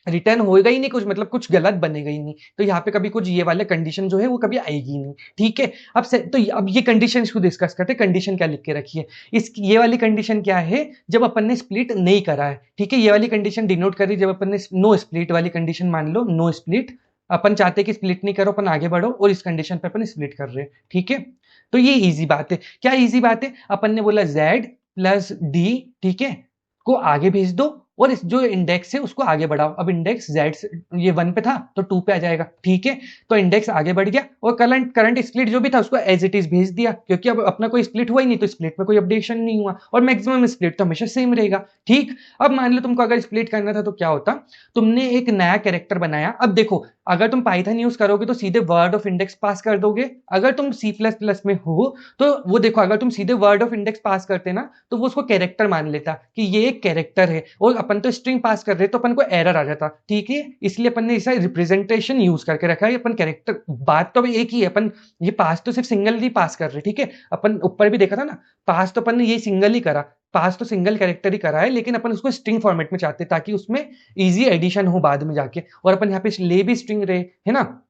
रिटर्न होएगा ही नहीं कुछ, मतलब कुछ गलत बनेगा ही नहीं। तो यहाँ पे कभी कुछ ये वाले कंडीशन जो है वो कभी आएगी नहीं। ठीक है, अब ये कंडीशन इसको डिस्कस करते हैं। कंडीशन क्या लिख के रखी है, इस ये वाली कंडीशन क्या है, जब अपन ने स्प्लिट नहीं करा है। ठीक है, ये वाली कंडीशन डिनोट करी जब अपन ने नो स्प्लिट वाली कंडीशन, मान लो नो स्प्लिट, अपन चाहते कि स्प्लिट नहीं करो, अपन आगे बढ़ो और इस कंडीशन पे अपन स्प्लिट कर रहे हैं। ठीक है, तो ये इजी बात है। क्या इजी बात है, अपन ने बोला z प्लस डी, ठीक है, को आगे भेज दो और इस जो इंडेक्स है उसको आगे बढ़ाओ। अब इंडेक्स z ये 1 पे था तो 2 पे आ जाएगा। ठीक है, तो इंडेक्स आगे बढ़ गया और करंट स्प्लिट जो भी था उसको एज इट इज भेज दिया, क्योंकि अब अपना कोई स्प्लिट हुआ ही नहीं तो स्प्लिट में कोई अपडेशन नहीं हुआ और मैक्सिमम स्प्लिट तो हमेशा सेम रहेगा। ठीक, अब मान लो तुमको अगर स्प्लिट करना था तो क्या होता, तुमने एक नया कैरेक्टर बनाया। अब देखो अगर तुम पाइथन यूज करोगे तो सीधे वर्ड ऑफ इंडेक्स पास कर दोगे, अगर तुम C++ में हो तो वो देखो अगर तुम सीधे वर्ड ऑफ इंडेक्स पास करते ना तो वो उसको कैरेक्टर मान लेता कि ये एक कैरेक्टर है, और अपन तो स्ट्रिंग पास कर रहे तो अपन को एरर आ जाता। ठीक है, इसलिए अपन ने ऐसा रिप्रेजेंटेशन यूज करके रखा है। अपन कैरेक्टर बात तो एक ही है, अपन ये पास तो सिर्फ सिंगल ही पास कर रहे। ठीक है, अपन ऊपर भी देखा था ना, पास तो अपन ने ये सिंगल ही करा, पास तो सिंगल कैरेक्टर ही करा है, लेकिन अपन उसको स्ट्रिंग फॉर्मेट में चाहते ताकि उसमें इजी एडिशन हो बाद में जाके, और अपन यहाँ पे ले भी स्ट्रिंग रहे है ना।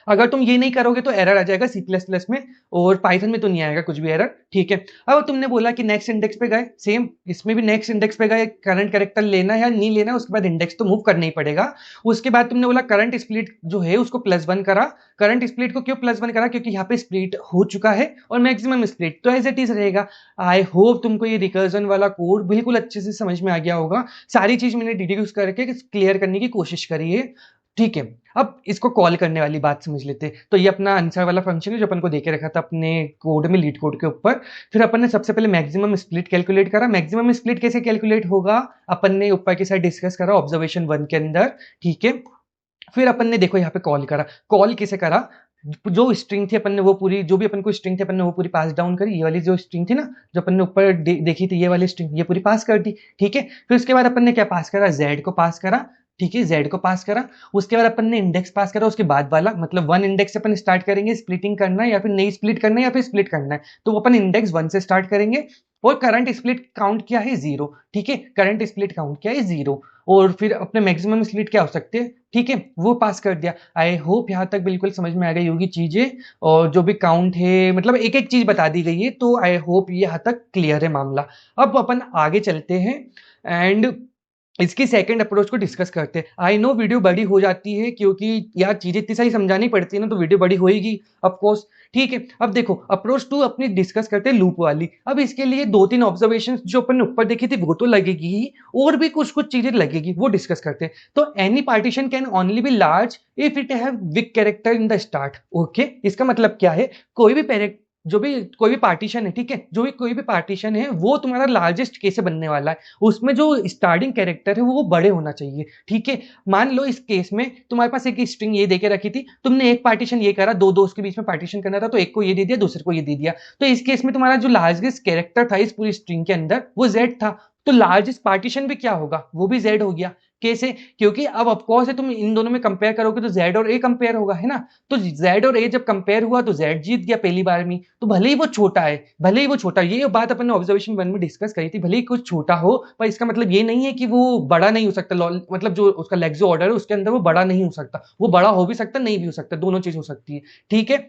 अगर तुम ये नहीं करोगे तो एरर आ जाएगा C++ में, और पाइथन में तो नहीं आएगा कुछ भी एरर। ठीक है, अब तुमने बोला कि नेक्स्ट इंडेक्स पे गए, सेम इसमें भी नेक्स्ट इंडेक्स पे गए, करंट कैरेक्टर लेना है या नहीं लेना, उसके बाद इंडेक्स तो मूव करना ही पड़ेगा। उसके बाद तुमने बोला करंट स्प्लिट जो है उसको +1 करा। करंट स्प्लिट को क्यों +1 करा, क्योंकि यहाँ पे स्प्लिट हो चुका है और मैक्सिमम स्प्लिट तो एज इट इज रहेगा। आई होप तुमको ये रिकर्जन वाला कोड बिल्कुल अच्छे से समझ में आ गया होगा। सारी चीज मैंने डिड्यूस करके क्लियर करने की कोशिश करी है। ठीक है, अब इसको कॉल करने वाली बात समझ लेते हैं। तो ये अपना आंसर वाला फंक्शन है जो अपन को देके रखा था अपने कोड में, लीड कोड के ऊपर। फिर अपन ने सबसे पहले मैक्सिमम स्प्लिट कैलकुलेट करा। मैक्सिमम स्प्लिट कैसे कैलकुलेट होगा, अपन ने ऊपर की साइड डिस्कस करा ऑब्जर्वेशन 1 के अंदर। ठीक है, फिर अपन ने देखो यहाँ पे कॉल करा। कॉल किसे करा, जो स्ट्रिंग थी अपन ने वो पूरी, जो भी अपन को स्ट्रिंग थी अपन ने वो पूरी पास डाउन करी। ये वाली जो स्ट्रिंग थी ना जो अपन ने ऊपर देखी थी, ये वाली स्ट्रिंग ये पूरी पास कर दी। ठीक है, फिर उसके बाद अपन ने क्या पास करा, z को पास करा। ठीक है, z को पास करा। उसके बाद अपन ने इंडेक्स पास करा, उसके बाद वाला मतलब 1 इंडेक्स से अपन स्टार्ट करेंगे, स्प्लिटिंग करना है या फिर नहीं स्प्लिट करना है या फिर स्प्लिट करना है, तो अपन इंडेक्स 1 से स्टार्ट करेंगे। और करंट स्प्लिट काउंट क्या है 0, ठीक है, करंट स्प्लिट काउंट क्या है 0, और फिर अपने मैक्सिमम स्प्लिट क्या हो सकते हैं, ठीक है, वो पास कर दिया। आई होप यहाँ तक बिल्कुल समझ में आ गई होगी चीजें, और जो भी काउंट है मतलब एक एक चीज बता दी गई है, तो आई होप ये यहाँ तक क्लियर है मामला। अब अपन आगे चलते हैं एंड इसकी सेकंड अप्रोच को डिस्कस करते हैं। आई नो वीडियो बड़ी हो जाती है क्योंकि यार चीजें इतनी सारी समझानी पड़ती है ना, तो वीडियो बड़ी होएगी ऑफ कोर्स, ठीक है। अब देखो अप्रोच 2 अपनी डिस्कस करते हैं लूप वाली। अब इसके लिए 2-3 ऑब्जर्वेशन जो अपन ने ऊपर देखी थी वो तो लगेगी ही, और भी कुछ कुछ चीजें लगेगी, वो डिस्कस करते हैं। तो any partition can only B large if it have week character in the start. Okay, इसका मतलब क्या है, कोई भी कोई भी पार्टीशन है, ठीक है, जो भी कोई भी पार्टीशन है वो तुम्हारा लार्जेस्ट कैसे बनने वाला है, उसमें जो स्टार्टिंग कैरेक्टर है वो बड़े होना चाहिए, ठीक है। मान लो इस केस में तुम्हारे पास एक स्ट्रिंग ये देके रखी थी, तुमने एक पार्टीशन ये करा, दो दोस्त के बीच में पार्टीशन करना था, तो एक को ये दे दिया, दूसरे को ये दे दिया, तो इस केस में तुम्हारा जो लार्जेस्ट कैरेक्टर था इस पूरी स्ट्रिंग के अंदर वो जेड था, तो लार्जेस्ट पार्टीशन भी क्या होगा, वो भी जेड हो गया। कैसे, क्योंकि अब ऑफकोर्स है तुम इन दोनों में कंपेयर करोगे तो जेड और ए कंपेयर होगा, है ना, तो जेड और ए जब कंपेयर हुआ तो जेड जीत गया पहली बार में, तो भले ही वो छोटा है, भले ही वो छोटा, ये बात अपन ने ऑब्जर्वेशन 1 में डिस्कस करी थी, भले ही कुछ छोटा हो पर इसका मतलब ये नहीं है कि वो बड़ा नहीं हो सकता, मतलब जो उसका लेक्सो ऑर्डर है उसके अंदर वो बड़ा नहीं हो सकता, वो बड़ा हो भी सकता नहीं भी हो सकता, दोनों चीज हो सकती है, ठीक है।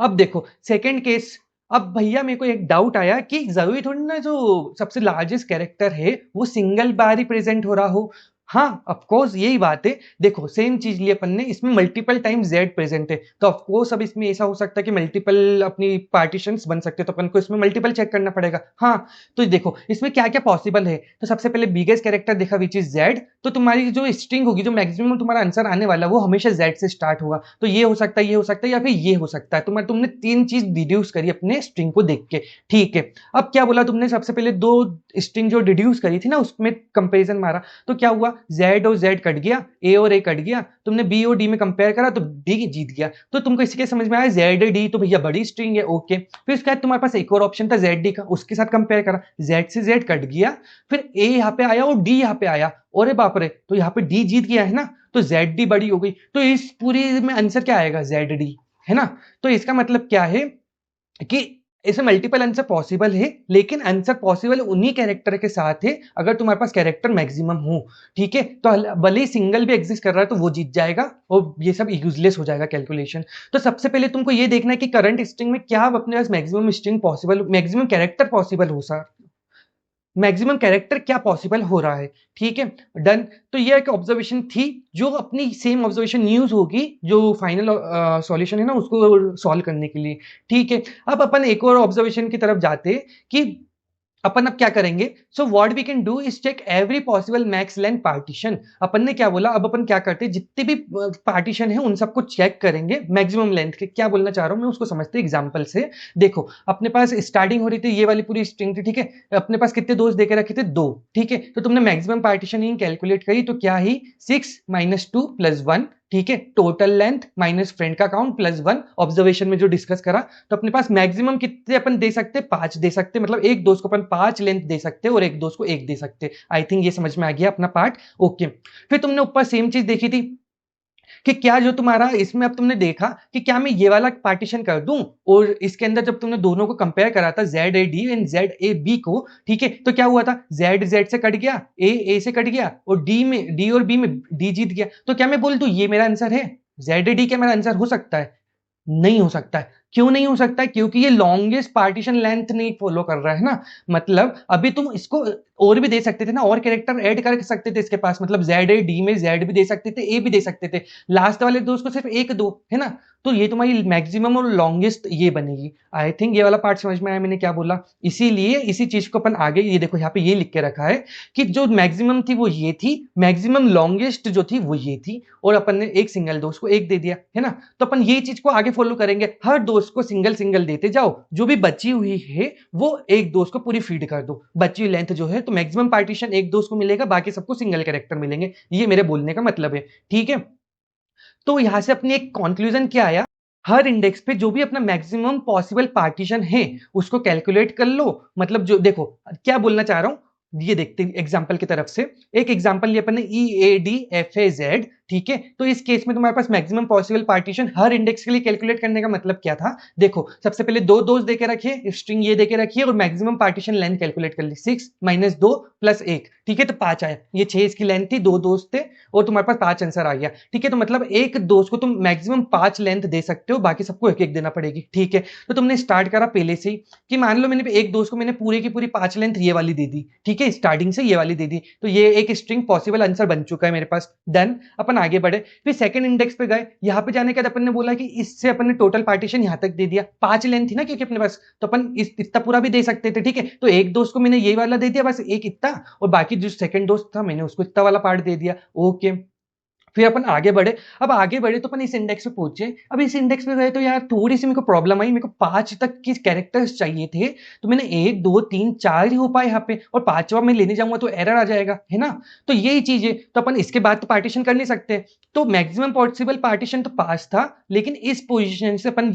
अब देखो सेकंड केस, अब भैया मेरे को एक डाउट आया कि जरूरी थोड़ी ना जो सबसे लार्जेस्ट कैरेक्टर है वो सिंगल बार ही प्रेजेंट हो रहा हो। हाँ ऑफ कोर्स यही बात है, देखो सेम चीज ली अपन ने, इसमें मल्टीपल टाइम जेड प्रेजेंट है, तो ऑफ कोर्स अब इसमें ऐसा हो सकता है कि मल्टीपल अपनी पार्टीशंस बन सकते हैं, तो अपन को इसमें मल्टीपल चेक करना पड़ेगा। हाँ, तो देखो इसमें क्या क्या पॉसिबल है, तो सबसे पहले बिगेस्ट कैरेक्टर देखा विच इज जेड, तो तुम्हारी जो स्ट्रिंग होगी, जो मैक्सिमम तुम्हारा आंसर आने वाला वो हमेशा जेड से स्टार्ट होगा, तो ये हो सकता है, ये हो सकता है, या फिर ये हो सकता है, तुमने 3 चीज डिड्यूस करी अपने स्ट्रिंग को देख के, ठीक है। अब क्या बोला तुमने, सबसे पहले 2 स्ट्रिंग जो डिड्यूस करी थी ना उसमें कंपेरिजन मारा, तो क्या हुआ, जेड और जेड कट गया, ए और ए कट गया, तुमने बी और डी में कंपेयर करा तो डी जीत गया, तो तुमको इसके समझ में आया जेड डी तो भैया बड़ी स्ट्रिंग है, ओके। फिर उसके बाद तुम्हारे पास एक और ऑप्शन था जेड डी का, उसके साथ कंपेयर करा, जेड से जेड कट गया, फिर ए यहाँ पे आया और डी यहाँ पे आया, अरे बाप रे, तो यहाँ पे डी जीत गया है ना, तो जेड डी बड़ी हो गई, तो इस पूरी में आंसर क्या आएगा, जेड डी, है ना। तो इसका मतलब क्या है कि इसमें मल्टीपल आंसर पॉसिबल है, लेकिन आंसर पॉसिबल उन्हीं कैरेक्टर के साथ है अगर तुम्हारे पास कैरेक्टर मैक्सिमम हो, ठीक है। तो भले ही सिंगल भी एग्जिस्ट कर रहा है तो वो जीत जाएगा और ये सब यूजलेस हो जाएगा कैलकुलेशन। तो सबसे पहले तुमको ये देखना है कि करंट स्ट्रिंग में क्या अपने पास maximum string possible, maximum character possible हो सर, मैक्सिमम कैरेक्टर क्या पॉसिबल हो रहा है, ठीक है, डन। तो ये एक ऑब्जर्वेशन थी, जो अपनी सेम ऑब्जर्वेशन यूज होगी जो फाइनल सॉल्यूशन है ना उसको सॉल्व करने के लिए, ठीक है। अब अपन एक और ऑब्जर्वेशन की तरफ जाते कि अपन अब क्या करेंगे, so what we can do is check every possible max length partition. अपन ने क्या बोला, अब अपन क्या करते हैं, जितने भी पार्टीशन है उन सबको चेक करेंगे मैक्सिमम लेंथ के, क्या बोलना चाह रहा हूं मैं उसको समझते एग्जांपल से। देखो अपने पास स्टार्टिंग हो रही थी, ये वाली पूरी स्ट्रिंग थी, ठीक है, अपने पास कितने दोस्त देके रखे थे, 2, ठीक है, तो तुमने मैक्सिमम पार्टीशन कैलकुलेट करी तो क्या ही 6 - 2 + 1, ठीक है, टोटल लेंथ माइनस फ्रेंड का काउंट +1, ऑब्जर्वेशन में जो डिस्कस करा, तो अपने पास मैक्सिमम कितने अपन दे सकते, 5 दे सकते, मतलब एक दोस्त को अपन 5 लेंथ दे सकते और एक दोस्त को 1 दे सकते। आई थिंक ये समझ में आ गया अपना पार्ट, ओके। फिर तुमने ऊपर सेम चीज देखी थी कि क्या जो तुम्हारा इसमें अब तुमने देखा कि क्या मैं ये वाला पार्टीशन कर दूं, और इसके अंदर जब तुमने दोनों को कंपेयर करा था Z A D and Z A B को, ठीक है, तो क्या हुआ था, जेड जेड से कट गया, ए से कट गया, और डी और बी में डी जीत गया, तो क्या मैं बोल दूं ये मेरा आंसर है, जेड ए डी क्या मेरा आंसर हो सकता है, नहीं हो सकता है। क्यों नहीं हो सकता है, क्योंकि ये लॉन्गेस्ट पार्टीशन लेंथ नहीं फॉलो कर रहा है ना, मतलब अभी तुम इसको और भी दे सकते थे ना, और कैरेक्टर ऐड कर सकते थे इसके पास, मतलब जेड ए डी में जेड भी दे सकते थे, ए भी दे सकते थे, लास्ट वाले दोस्त को सिर्फ 1 दो, है ना, तो ये तुम्हारी मैक्सिमम और लॉन्गेस्ट ये बनेगी। आई थिंक ये वाला पार्ट समझ में आया मैंने क्या बोला, इसीलिए इसी चीज को अपन आगे ये देखो यहाँ पे ये लिख के रखा है कि जो मैक्सिमम थी वो ये थी, मैक्सिमम लॉन्गेस्ट जो थी वो ये थी, और अपन ने एक सिंगल दोस्त को 1 दे दिया, है ना, तो अपन ये चीज को आगे फॉलो करेंगे, हर दोस्त को सिंगल सिंगल देते जाओ, जो भी बची हुई है वो एक दोस्त को पूरी फीड कर दो, बची हुई लेंथ जो है, तो मैक्सिमम पार्टीशन एक दोस्त को मिलेगा, बाकी सबको सिंगल कैरेक्टर मिलेंगे, ये मेरे बोलने का मतलब है, ठीक है। तो यहां से अपनी एक कंक्लूजन क्या आया, हर इंडेक्स पे जो भी अपना मैक्सिमम पॉसिबल पार्टीशन है उसको कैलकुलेट कर लो, मतलब जो देखो क्या बोलना चाह रहा हूं, ये देखते हैं एग्जांपल की तरफ से, एक एग्जांपल ये अपन ने E A D F A Z, ठीक है। तो इस केस में तुम्हारे पास मैक्सिमम पॉसिबल पार्टीशन हर इंडेक्स के लिए कैलकुलेट करने का मतलब क्या था, देखो सबसे पहले दो दोस्त देके रखिए, स्ट्रिंग ये देके रखिए और मैक्सिमम पार्टीशन लेंथ कैलकुलेट कर ली, 6 माइनस 2 प्लस 1, ठीक है, तो 5 आया। ये 6 इसकी लेंथ थी, दो दोस्त थे और तुम्हारे पास 5 आंसर आ गया, ठीक है। तो मतलब एक दोस्त को तुम मैक्सिमम 5 लेंथ दे सकते हो, बाकी सबको एक एक देना पड़ेगी, ठीक है। तो तुमने स्टार्ट करा पहले से ही कि मान लो मैंने एक दोस्त को मैंने पूरी की पूरी 5 लेंथ ये वाली दे दी, ठीक है, स्टार्टिंग से ये वाली दे दी, तो ये एक स्ट्रिंग पॉसिबल आंसर बन चुका है मेरे पास। डन, अपन आगे बढ़े, फिर सेकंड इंडेक्स पे गए, यहां पे जाने के बाद अपन ने बोला कि इससे अपन ने टोटल पार्टीशन यहां तक दे दिया, 5 लेंथ थी ना क्योंकि अपने पास, तो अपन इतना पूरा भी दे सकते थे, ठीक है। तो एक दोस्त को मैंने ये वाला दे दिया बस एक इतना, और बाकी जो सेकंड दोस्त था मैंने उसको इतना वाला पार्ट दे दिया, ओके। फिर अपन आगे बढ़े, अब आगे बढ़े तो अपन इस इंडेक्स पे पहुंचे। अब इस इंडेक्स पे गए तो यार थोड़ी सी मेरे को प्रॉब्लम आई, मेरे को 5 तक की कैरेक्टर्स चाहिए थे, तो मैंने 1 2 3 4 ही हो पाए यहाँ पे, और 5वां मैं लेने जाऊंगा तो एरर आ जाएगा, है ना। तो यही चीज है, तो अपन इसके बाद तो पार्टीशन कर नहीं सकते। तो मैक्सिमम पॉसिबल पार्टीशन तो 5 था, लेकिन इस पोजीशन से अपन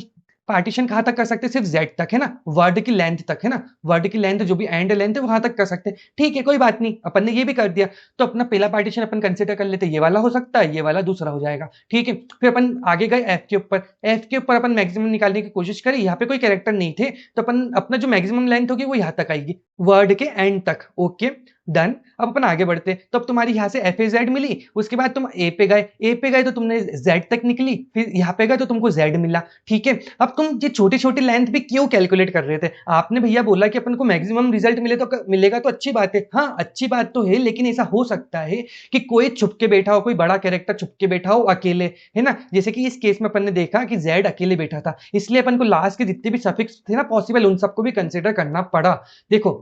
पार्टीशन कहां तक कर सकते हैं, सिर्फ z तक, है ना, वर्ड की लेंथ तक, है ना, वर्ड की लेंथ जो भी एंड लेंथ है वहां तक कर सकते हैं, ठीक है, कोई बात नहीं, अपन ने ये भी कर दिया। तो अपना पहला पार्टीशन अपन कंसीडर कर लेते, ये वाला हो सकता है, ये वाला दूसरा हो जाएगा, ठीक है। फिर अपन आगे गए एफ के ऊपर, एफ के ऊपर अपन मैक्सिमम निकालने की कोशिश करें, यहाँ पे कोई कैरेक्टर नहीं थे, तो अपन अपना जो मैक्सिमम लेंथ होगी वो यहाँ तक आएगी, वर्ड के एंड तक, ओके डन। अब अपन आगे बढ़ते, तो अब तुम्हारी यहाँ से एफ ए जेड मिली, उसके बाद तुम ए पे गए, ए पे गए तो तुमने जेड तक निकली, फिर यहाँ पे गए तो तुमको जेड मिला, ठीक है। अब तुम ये छोटी छोटी लेंथ भी क्यों कैलकुलेट कर रहे थे, आपने भैया बोला कि अपन को मैक्सिमम रिजल्ट मिले तो मिलेगा, तो अच्छी बात है, हाँ अच्छी बात तो है, लेकिन ऐसा हो सकता है कि कोई छुप के बैठा हो, कोई बड़ा कैरेक्टर छुप के बैठा हो अकेले, है ना, जैसे कि इस केस में अपन ने देखा कि जेड अकेले बैठा था, इसलिए अपन को लास्ट के जितने भी सफिक्स थे ना पॉसिबल, उन सबको भी कंसिडर करना पड़ा। देखो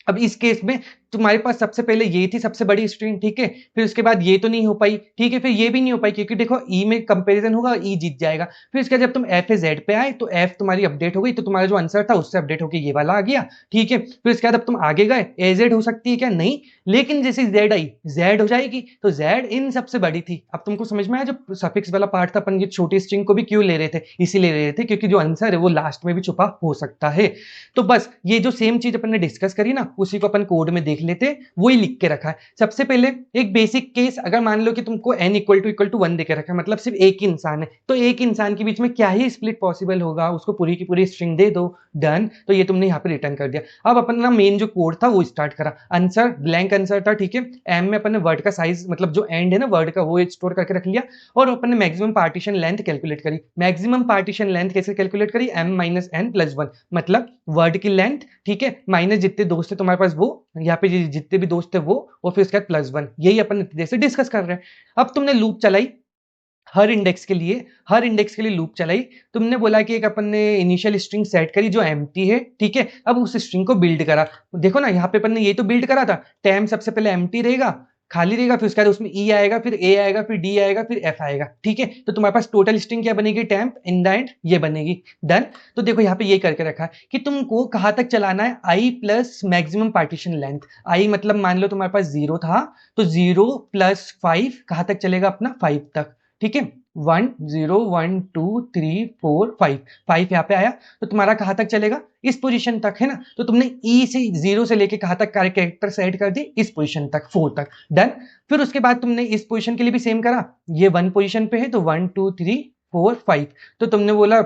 अब इस केस में तुम्हारे पास सबसे पहले ये थी सबसे बड़ी स्ट्रिंग, ठीक है, फिर उसके बाद ये तो नहीं हो पाई, ठीक है, फिर ये भी नहीं हो पाई क्योंकि देखो ई में कंपैरिजन होगा, ई जीत जाएगा। फिर इसके जब तुम एफ ए जेड पे आए तो एफ तुम्हारी अपडेट हो गई, तो तुम्हारा जो आंसर था उससे अपडेट होकर ये वाला आ गया, ठीक है। फिर इसके बाद अब तुम आगे गए, ए जेड हो सकती है क्या, नहीं, लेकिन जैसे जेड आई जेड हो जाएगी, तो जेड इन सबसे बड़ी थी। अब तुमको समझ में आया जो सफिक्स वाला पार्ट था, अपन ये छोटी स्ट्रिंग को भी क्यों ले रहे थे, इसीलिए ले रहे थे क्योंकि जो आंसर है वो लास्ट में भी छुपा हो सकता है। तो बस ये जो सेम चीज अपन ने डिस्कस करी ना, उसी को अपन कोड में देख लेते, वही लिख के रखा है। सबसे पहले एक बेसिक केस, अगर मान लो कि तुमको n इक्वल टू 1 देके रखा है, मतलब सिर्फ एक ही इंसान है, तो एक इंसान के बीच में क्या ही स्प्लिट पॉसिबल होगा, उसको पूरी की पूरी स्ट्रिंग दे दो, डन। तो ये तुमने यहाँ पे रिटर्न कर दिया। अब अपना मेन जो कोड था वो स्टार्ट करा, आंसर ब्लैंक आंसर था, ठीक है। एम में अपन ने वर्ड का साइज मतलब जो एंड है ना वर्ड का वो स्टोर करके रख लिया, और अपन ने मैक्सिमम पार्टीशन लेंथ कैलकुलेट करी। मैक्सिमम पार्टीशन लेंथ कैसे कैलकुलेट करी, m माइनस एन प्लस 1, मतलब वर्ड की लेंथ, ठीक है, माइनस जितने दोस्त है तुम्हारे पास वो, यहाँ पे जितने भी दोस्त है वो, और फिर उसके बाद प्लस 1, यही अपन जैसे डिस्कस कर रहे हैं। अब तुमने लूप चलाई हर इंडेक्स के लिए, हर इंडेक्स के लिए लूप चलाई, तुमने बोला कि एक अपन ने इनिशियल स्ट्रिंग सेट करी जो एम्प्टी है, ठीक है। अब उस स्ट्रिंग को बिल्ड करा, देखो ना यहाँ पे अपन ने ये तो बिल्ड करा था, टेम सबसे पहले एम्प्टी रहेगा, खाली रहेगा, फिर उसके बाद उसमें ई आएगा, फिर ए आएगा, फिर डी आएगा, फिर एफ आएगा, ठीक है। तो तुम्हारे पास टोटल स्ट्रिंग क्या बनेगी, टेम्प इन द एंड ये बनेगी, डन। तो देखो यहाँ पे ये करके रखा है कि तुमको कहां तक चलाना है, आई प्लस मैक्सिमम पार्टीशन लेंथ। आई मतलब मान लो तुम्हारे पास 0 था, तो 0 प्लस 5 कहां तक चलेगा अपना 5 तक, ठीक है। 1 0 1 2 3 4 5, 5 यहाँ पे आया, तो तुम्हारा कहां तक चलेगा, इस पोजीशन तक, है ना। तो तुमने ई से 0 से लेके कहां तक कैरेक्टर सेट कर दी, इस पोजीशन तक 4 तक, डन। फिर उसके बाद तुमने इस पोजीशन के लिए भी सेम करा, ये 1 पोजीशन पे है तो 1 2 3 4 5, तो तुमने बोला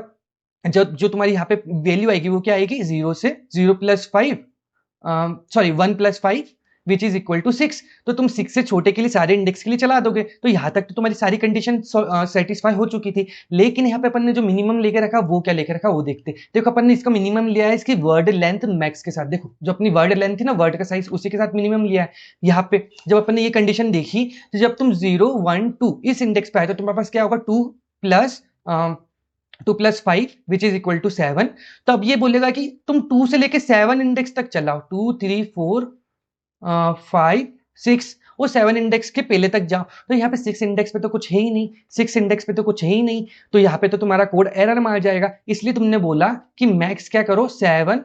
जो तुम्हारी यहाँ पे वैल्यू आएगी वो क्या आएगी, 0 से 0 plus 5 sorry 1 plus 5 which is equal to 6, तो तुम 6 से छोटे के लिए सारे इंडेक्स के लिए चला दोगे, तो यहां तक तो तुम्हारी सारी कंडीशन सेटिस्फाई हो चुकी थी। लेकिन यहाँ पे अपन ने जो मिनिमम लेके रखा वो क्या लेके रखा वो देखते। देखो अपन ने इसका मिनिमम लिया है इसकी वर्ड लेंथ मैक्स के साथ, देखो जो अपनी वर्ड लेंथ थी ना वर्ड का साइज उसी के साथ मिनिमम लिया है। यहाँ पे जब अपन ने ये कंडीशन देखी, तो जब तुम 0 1 2 इस इंडेक्स पे आए तो तुम्हारे पास क्या होगा, 2 plus 5 which is equal to 7। तो अब ये बोलेगा कि तुम 2 से लेके 7 इंडेक्स तक चलाओ, 2 3 4 5 6 वो 7 इंडेक्स के पहले तक जाओ। तो यहाँ पे 6 इंडेक्स पे तो कुछ है ही नहीं, 6 इंडेक्स पे तो कुछ है ही नहीं, तो यहाँ पे तो तुम्हारा कोड एरर मार जाएगा। इसलिए तुमने बोला कि मैक्स क्या करो 7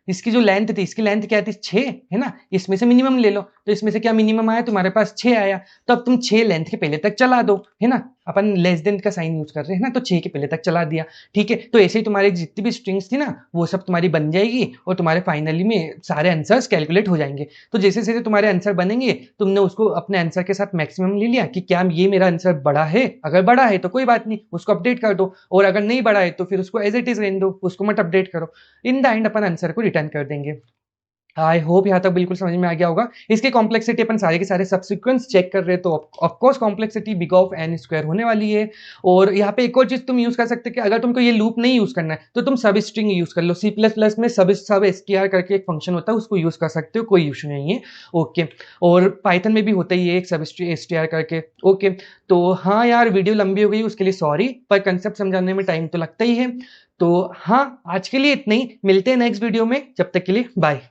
इसकी जो लेंथ थी, इसकी लेंथ क्या थी 6 है ना, इसमें से मिनिमम ले लो, तो इसमें से क्या मिनिमम आया तुम्हारे पास 6 आया, तो अब तुम 6 लेंथ के पहले तक चला दो, है ना, अपन लेस देन का साइन यूज कर रहे हैं ना, तो 6 के पहले तक चला दिया, ठीक है। तो ऐसे ही तुम्हारे जितनी भी स्ट्रिंग्स थी ना वो सब तुम्हारी बन जाएगी और तुम्हारे फाइनली में सारे आंसर्स कैलकुलेट हो जाएंगे। तो जैसे जैसे तुम्हारे आंसर बनेंगे तुमने उसको अपने आंसर के साथ मैक्सिमम ले लिया कि क्या ये मेरा आंसर बड़ा है, अगर बड़ा है तो कोई बात नहीं उसको अपडेट कर दो, और अगर नहीं बड़ा है तो फिर उसको एज इट इज रहने दो, उसको मत अपडेट करो। In the end upon answer को रिटर्न कर देंगे। आई होप यहाँ तक बिल्कुल समझ में आ गया होगा। इसकी कॉम्प्लेक्सिटी अपन सारे के सारे सब्सिक्वेंस चेक कर रहे हैं, तो of course complexity big of n square होने वाली है। और यहाँ पे एक और चीज तुम यूज कर सकते हो कि अगर तुमको ये लूप नहीं यूज करना है तो तुम सब स्ट्रिंग यूज कर लो, सी प्लस प्लस में सब str करके एक फंक्शन होता है, उसको यूज कर सकते हो, कोई इशू नहीं है। ओके, और पाइथन में भी होता ही है एक सब str करके। ओके, तो हाँ यार वीडियो लंबी हो गई उसके लिए सॉरी, पर कंसेप्ट समझाने में टाइम तो लगता ही है। तो हाँ, आज के लिए इतना ही, मिलते हैं नेक्स्ट वीडियो में, जब तक के लिए बाय।